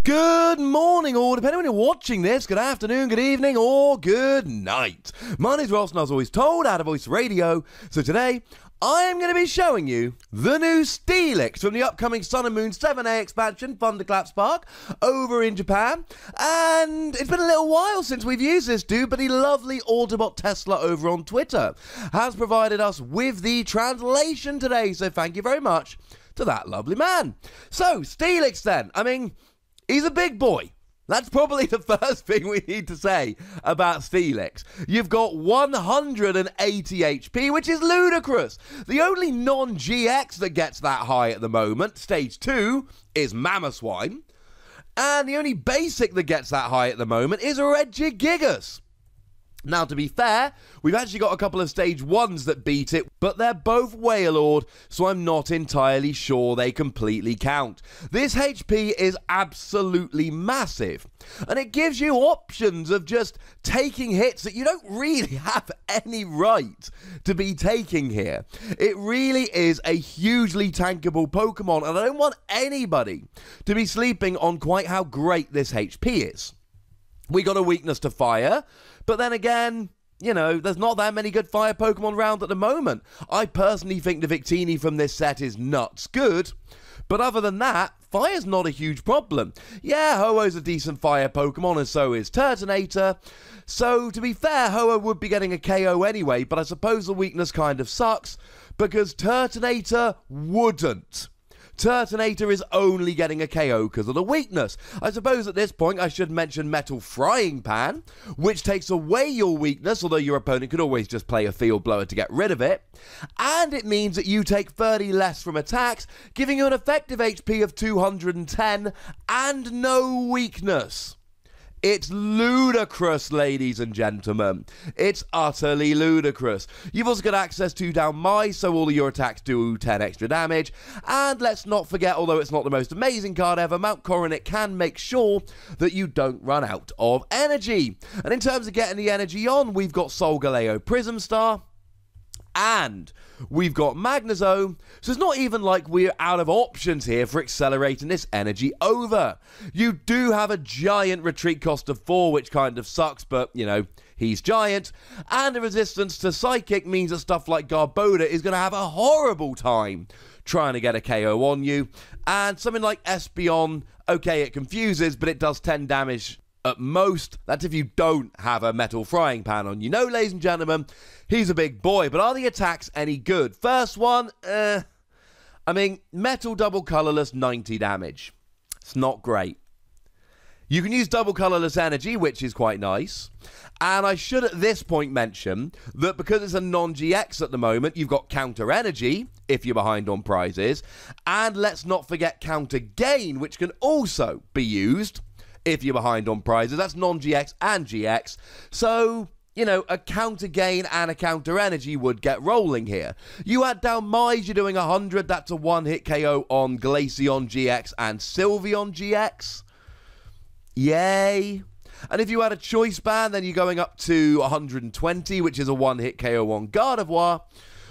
Good morning, or depending on when you're watching this, good afternoon, good evening, or good night. My name's Ross, and as always told, out of Voice Radio. So today, I am going to be showing you the new Steelix from the upcoming Sun and Moon 7A expansion, Thunderclap Spark, over in Japan. And it's been a little while since we've used this dude, but the lovely Autobot Tesla over on Twitter has provided us with the translation today. So thank you very much to that lovely man. So, Steelix then. I mean, he's a big boy. That's probably the first thing we need to say about Steelix. You've got 180 HP, which is ludicrous. The only non-GX that gets that high at the moment, Stage 2, is Mamoswine. And the only basic that gets that high at the moment is Regigigas. Now, to be fair, we've actually got a couple of Stage 1s that beat it, but they're both Wailord, so I'm not entirely sure they completely count. This HP is absolutely massive, and it gives you options of just taking hits that you don't really have any right to be taking here. It really is a hugely tankable Pokemon, and I don't want anybody to be sleeping on quite how great this HP is. We got a weakness to fire, but then again, you know, there's not that many good fire Pokemon around at the moment. I personally think the Victini from this set is nuts good, but other than that, fire's not a huge problem. Yeah, Ho-Oh's a decent fire Pokemon, and so is Turtonator. So, to be fair, Ho-Oh would be getting a KO anyway, but I suppose the weakness kind of sucks, because Turtonator wouldn't. Turtonator is only getting a KO because of the weakness. I suppose at this point I should mention Metal Frying Pan, which takes away your weakness, although your opponent could always just play a Field Blower to get rid of it. And it means that you take 30 less from attacks, giving you an effective HP of 210 and no weakness. It's ludicrous, ladies and gentlemen. It's utterly ludicrous. You've also got access to Down My, so all of your attacks do 10 extra damage. And let's not forget, although it's not the most amazing card ever, Mount Coronet can make sure that you don't run out of energy. And in terms of getting the energy on, we've got Solgaleo Prism Star. And we've got Magnezone, so it's not even like we're out of options here for accelerating this energy over. You do have a giant retreat cost of 4, which kind of sucks, but, you know, he's giant. And the resistance to Psychic means that stuff like Garbodor is going to have a horrible time trying to get a KO on you. And something like Espeon, okay, it confuses, but it does 10 damage at most. That's if you don't have a Metal Frying Pan on. You know, ladies and gentlemen, he's a big boy, but are the attacks any good? First one, I mean, Metal Double Colorless, 90 damage. It's not great. You can use Double Colorless Energy, which is quite nice. And I should at this point mention that because it's a non-GX at the moment, you've got Counter Energy, if you're behind on prizes. And let's not forget Counter Gain, which can also be used if you're behind on prizes. That's non-GX and GX. So, you know, a counter gain and a counter energy would get rolling here. You add down Mize, you're doing 100. That's a one-hit KO on Glaceon GX and Sylveon GX. Yay. And if you add a Choice Band, then you're going up to 120, which is a one-hit KO on Gardevoir.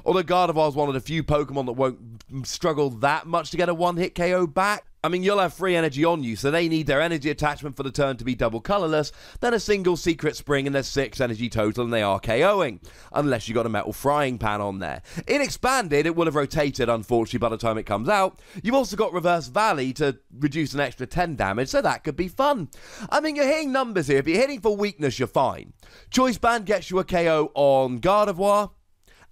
Although Gardevoir is one of the few Pokemon that won't struggle that much to get a one-hit KO back. I mean, you'll have free energy on you, so they need their energy attachment for the turn to be double colorless, then a single Secret Spring, and there's 6 energy total, and they are KOing. Unless you got a Metal Frying Pan on there. In Expanded, it will have rotated, unfortunately, by the time it comes out. You've also got Reverse Valley to reduce an extra 10 damage, so that could be fun. I mean, you're hitting numbers here. If you're hitting for weakness, you're fine. Choice Band gets you a KO on Gardevoir.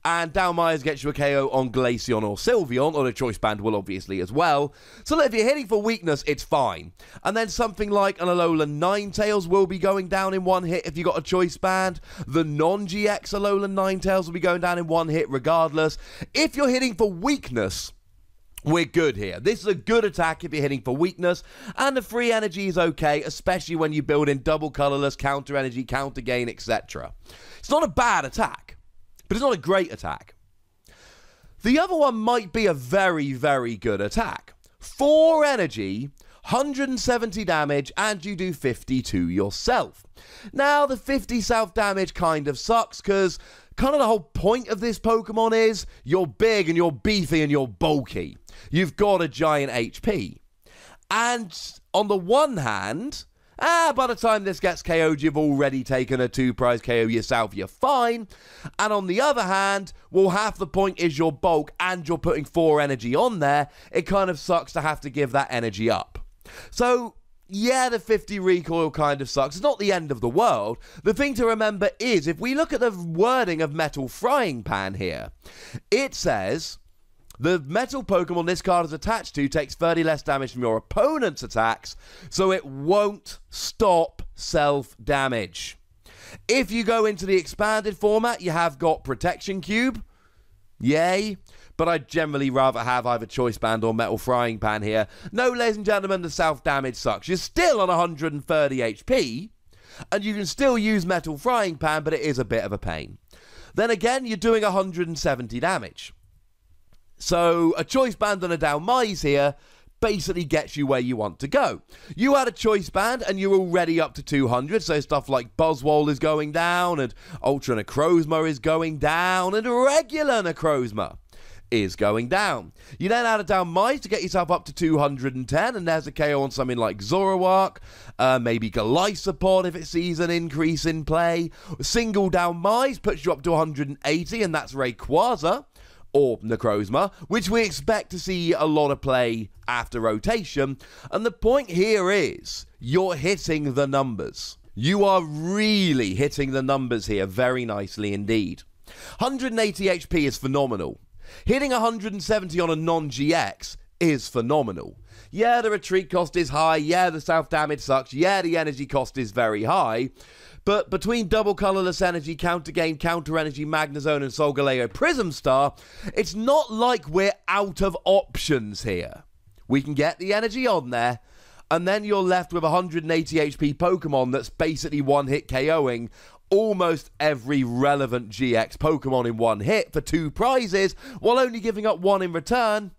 And Down Myers gets you a KO on Glaceon or Sylveon, or the Choice Band will obviously as well. So if you're hitting for weakness, it's fine. And then something like an Alolan Ninetales will be going down in one hit if you got a Choice Band. The non-GX Alolan Ninetales will be going down in one hit regardless. If you're hitting for weakness, we're good here. This is a good attack if you're hitting for weakness, and the free energy is okay, especially when you build in double colorless, counter energy, counter gain, etc. It's not a bad attack, but it's not a great attack. The other one might be a very, very good attack. 4 energy, 170 damage, and you do 52 yourself. Now, the 50 self-damage kind of sucks, because kind of the whole point of this Pokemon is you're big and you're beefy and you're bulky. You've got a giant HP. And on the one hand, by the time this gets KO'd, you've already taken a 2-prize KO yourself, you're fine. And on the other hand, well, half the point is your bulk and you're putting 4 energy on there. It kind of sucks to have to give that energy up. So, yeah, the 50 recoil kind of sucks. It's not the end of the world. The thing to remember is, if we look at the wording of Metal Frying Pan here, it says, the metal Pokemon this card is attached to takes 30 less damage from your opponent's attacks, so it won't stop self-damage. If you go into the expanded format, you have got Protection Cube. Yay. But I'd generally rather have either Choice Band or Metal Frying Pan here. No, ladies and gentlemen, the self-damage sucks. You're still on 130 HP, and you can still use Metal Frying Pan, but it is a bit of a pain. Then again, you're doing 170 damage. So a Choice Band and a Down Mise here basically gets you where you want to go. You had a Choice Band and you're already up to 200, so stuff like Buzzwole is going down, and Ultra Necrozma is going down, and regular Necrozma is going down. You then add a Down Mise to get yourself up to 210, and there's a KO on something like Zoroark, maybe Golisopod if it sees an increase in play. A single Down Mise puts you up to 180, and that's Rayquaza or Necrozma, which we expect to see a lot of play after rotation. And the point here is, you're hitting the numbers. You are really hitting the numbers here very nicely indeed. 180 HP is phenomenal. Hitting 170 on a non-GX is phenomenal. Yeah, the retreat cost is high. Yeah, the self-damage sucks. Yeah, the energy cost is very high. But between double colorless energy, counter gain, counter energy, Magnezone, and Solgaleo Prism Star, it's not like we're out of options here. We can get the energy on there, and then you're left with 180 HP Pokemon that's basically one-hit KOing almost every relevant GX Pokemon in one hit for 2 prizes, while only giving up 1 in return.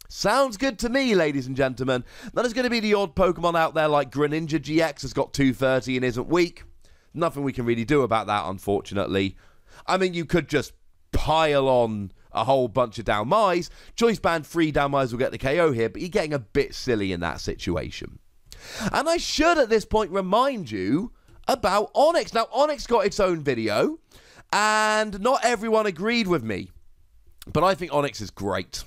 Sounds good to me, ladies and gentlemen. Then there's going to be the odd Pokemon out there like Greninja GX has got 230 and isn't weak. Nothing we can really do about that, unfortunately. I mean, you could just pile on a whole bunch of Down Mise. Choice Band 3 Down Mise will get the KO here, but you're getting a bit silly in that situation. And I should at this point remind you about Onyx. Now, Onyx got its own video, and not everyone agreed with me, but I think Onyx is great.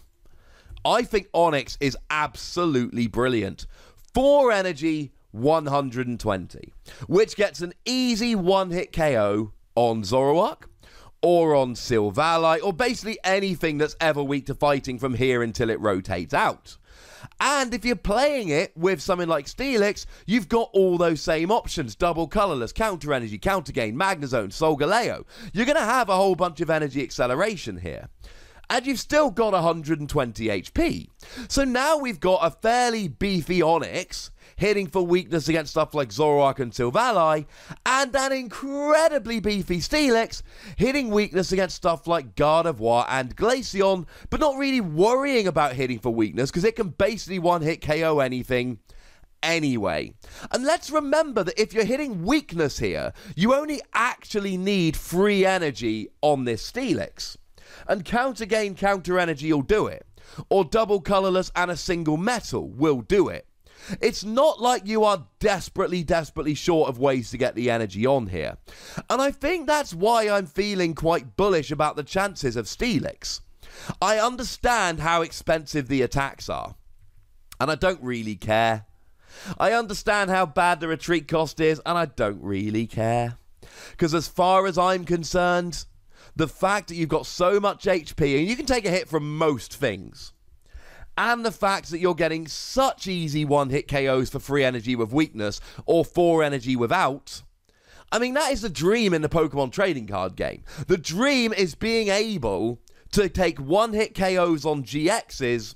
I think Onyx is absolutely brilliant. 4 energy, 120, which gets an easy one-hit KO on Zoroark, or on Silvally, or basically anything that's ever weak to fighting from here until it rotates out. And if you're playing it with something like Steelix, you've got all those same options. Double colorless, counter energy, counter gain, Magnezone, Solgaleo. You're going to have a whole bunch of energy acceleration here. And you've still got 120 HP. So now we've got a fairly beefy Onyx hitting for weakness against stuff like Zoroark and Silvally, and an incredibly beefy Steelix hitting weakness against stuff like Gardevoir and Glaceon, but not really worrying about hitting for weakness because it can basically one-hit KO anything anyway. And let's remember that if you're hitting weakness here, you only actually need free energy on this Steelix. And counter gain, counter energy will do it. Or double colorless and a single metal will do it. It's not like you are desperately short of ways to get the energy on here. And I think that's why I'm feeling quite bullish about the chances of Steelix. I understand how expensive the attacks are, and I don't really care. I understand how bad the retreat cost is, and I don't really care. Because as far as I'm concerned, the fact that you've got so much HP, and you can take a hit from most things, and the fact that you're getting such easy one-hit KOs for free energy with weakness, or 4 energy without, I mean, that is the dream in the Pokemon trading card game. The dream is being able to take one-hit KOs on GXs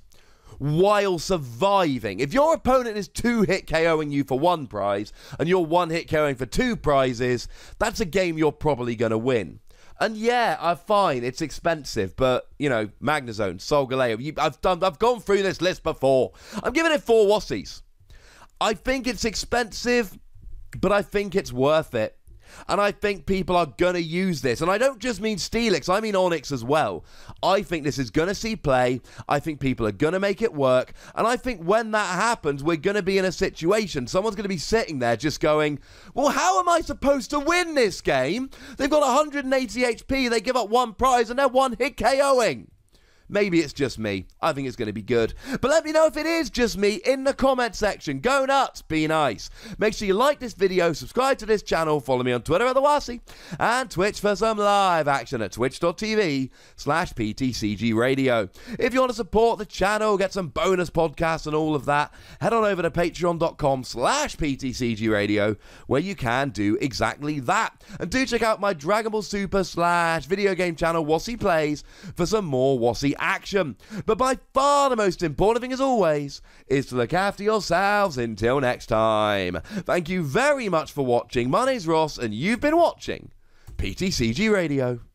while surviving. If your opponent is 2-hit KOing you for 1 prize, and you're 1-hit KOing for 2 prizes, that's a game you're probably going to win. And yeah, fine, it's expensive, but, you know, Magnezone, Solgaleo, I've gone through this list before. I'm giving it 4 Wassies. I think it's expensive, but I think it's worth it. and I think people are going to use this. And I don't just mean Steelix, I mean Onyx as well. I think this is going to see play. I think people are going to make it work. And I think when that happens, we're going to be in a situation. Someone's going to be sitting there just going, well, how am I supposed to win this game? They've got 180 HP, they give up one prize, and they're one hit KOing. Maybe it's just me. I think it's going to be good. But let me know if it is just me in the comment section. Go nuts. Be nice. Make sure you like this video, subscribe to this channel, follow me on Twitter at TheWasi, and Twitch for some live action at twitch.tv/PTCGRadio. If you want to support the channel, get some bonus podcasts and all of that, head on over to patreon.com/PTCGRadio, where you can do exactly that. And do check out my Dragon Ball Super / video game channel, Wasi Plays, for some more Wasi action. But by far the most important thing, as always, is to look after yourselves until next time. Thank you very much for watching. My name's Ross, and you've been watching PTCG Radio.